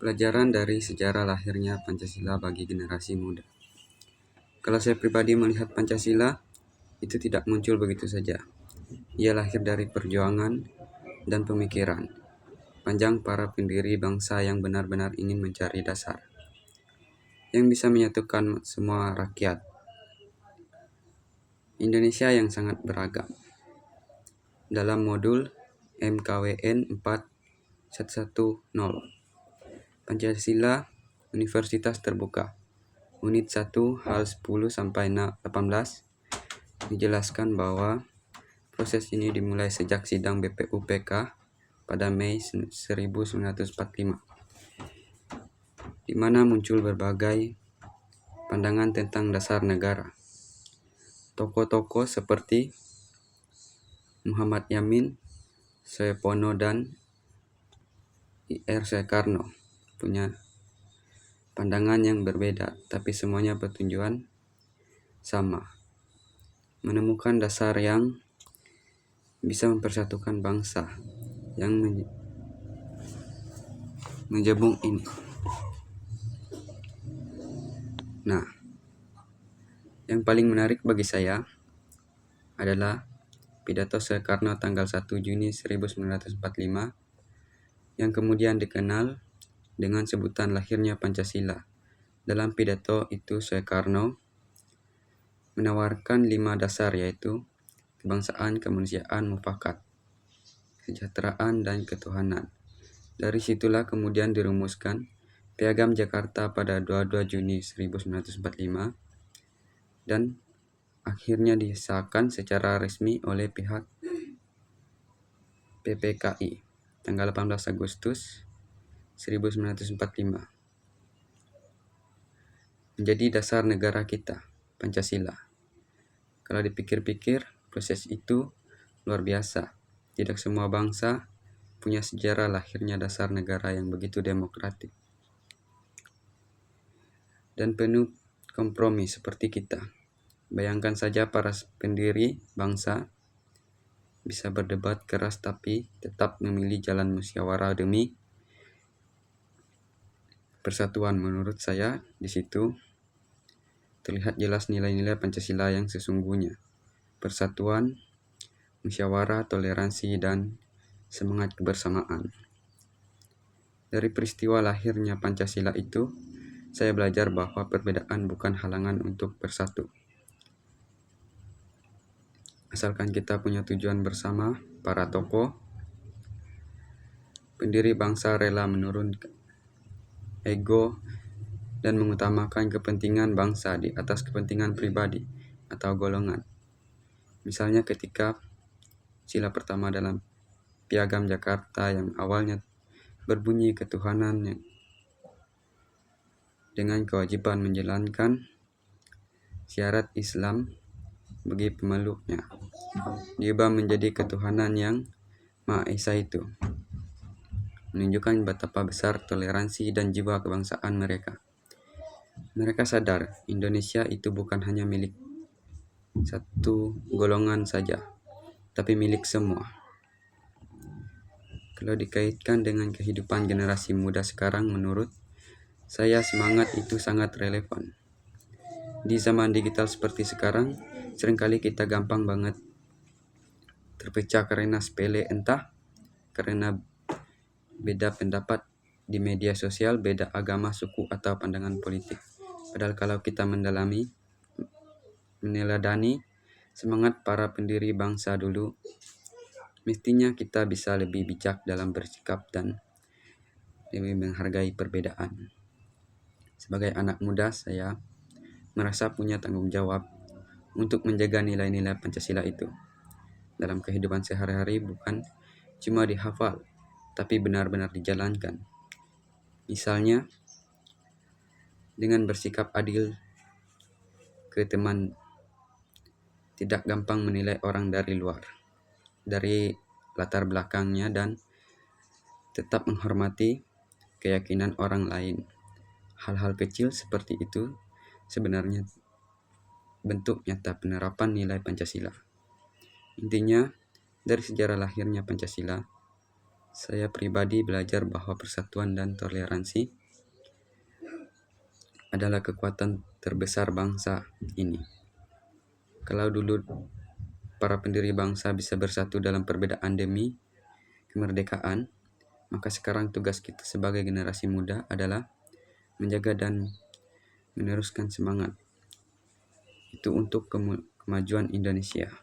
Pelajaran dari sejarah lahirnya Pancasila bagi generasi muda. Kalau saya pribadi melihat Pancasila, itu tidak muncul begitu saja. Ia lahir dari perjuangan dan pemikiran panjang para pendiri bangsa yang benar-benar ingin mencari dasar yang bisa menyatukan semua rakyat Indonesia yang sangat beragam. Dalam modul MKWN 4110, Pancasila Universitas Terbuka, Unit 1 hal 10-18, dijelaskan bahwa proses ini dimulai sejak sidang BPUPK pada Mei 1945, di mana muncul berbagai pandangan tentang dasar negara. Tokoh-tokoh seperti Muhammad Yamin, Soepono, dan Ir Soekarno punya pandangan yang berbeda, tapi semuanya bertujuan sama, menemukan dasar yang bisa mempersatukan bangsa yang menjebung ini. Nah, yang paling menarik bagi saya adalah pidato Soekarno tanggal 1 Juni 1945 yang kemudian dikenal dengan sebutan lahirnya Pancasila. Dalam pidato itu Soekarno menawarkan 5 dasar, yaitu kebangsaan, kemanusiaan, mufakat, kesejahteraan, dan ketuhanan. Dari situlah kemudian dirumuskan Piagam Jakarta pada 22 Juni 1945 dan akhirnya disahkan secara resmi oleh pihak PPKI tanggal 18 Agustus 1945. Menjadi dasar negara kita, Pancasila. Kalau dipikir-pikir, proses itu luar biasa. Tidak semua bangsa punya sejarah lahirnya dasar negara yang begitu demokratik dan penuh kompromi seperti kita. Bayangkan saja para pendiri bangsa bisa berdebat keras tapi tetap memilih jalan musyawarah demi persatuan. Menurut saya, di situ terlihat jelas nilai-nilai Pancasila yang sesungguhnya. Persatuan, musyawarah, toleransi, dan semangat kebersamaan. Dari peristiwa lahirnya Pancasila itu, saya belajar bahwa perbedaan bukan halangan untuk bersatu. Asalkan kita punya tujuan bersama, para tokoh pendiri bangsa rela menurunkan ego dan mengutamakan kepentingan bangsa di atas kepentingan pribadi atau golongan. Misalnya ketika sila pertama dalam Piagam Jakarta yang awalnya berbunyi ketuhanan dengan kewajiban menjalankan syarat Islam bagi pemeluknya, diubah menjadi ketuhanan yang Maha Esa itu, menunjukkan betapa besar toleransi dan jiwa kebangsaan mereka. Mereka sadar Indonesia itu bukan hanya milik satu golongan saja, tapi milik semua. Kalau dikaitkan dengan kehidupan generasi muda sekarang, menurut saya semangat itu sangat relevan. Di zaman digital seperti sekarang, seringkali kita gampang banget terpecah karena sepele, entah karena beda pendapat di media sosial, beda agama, suku, atau pandangan politik. Padahal kalau kita meneladani semangat para pendiri bangsa dulu, mestinya kita bisa lebih bijak dalam bersikap dan lebih menghargai perbedaan. Sebagai anak muda, saya merasa punya tanggung jawab untuk menjaga nilai-nilai Pancasila itu dalam kehidupan sehari-hari, bukan cuma dihafal, tapi benar-benar dijalankan. Misalnya, dengan bersikap adil ke teman, tidak gampang menilai orang dari luar, dari latar belakangnya, dan tetap menghormati keyakinan orang lain. Hal-hal kecil seperti itu sebenarnya bentuk nyata penerapan nilai Pancasila. Intinya, dari sejarah lahirnya Pancasila, Saya pribadi belajar bahwa persatuan dan toleransi adalah kekuatan terbesar bangsa ini. Kalau dulu para pendiri bangsa bisa bersatu dalam perbedaan demi kemerdekaan, maka sekarang tugas kita sebagai generasi muda adalah menjaga dan meneruskan semangat itu untuk kemajuan Indonesia.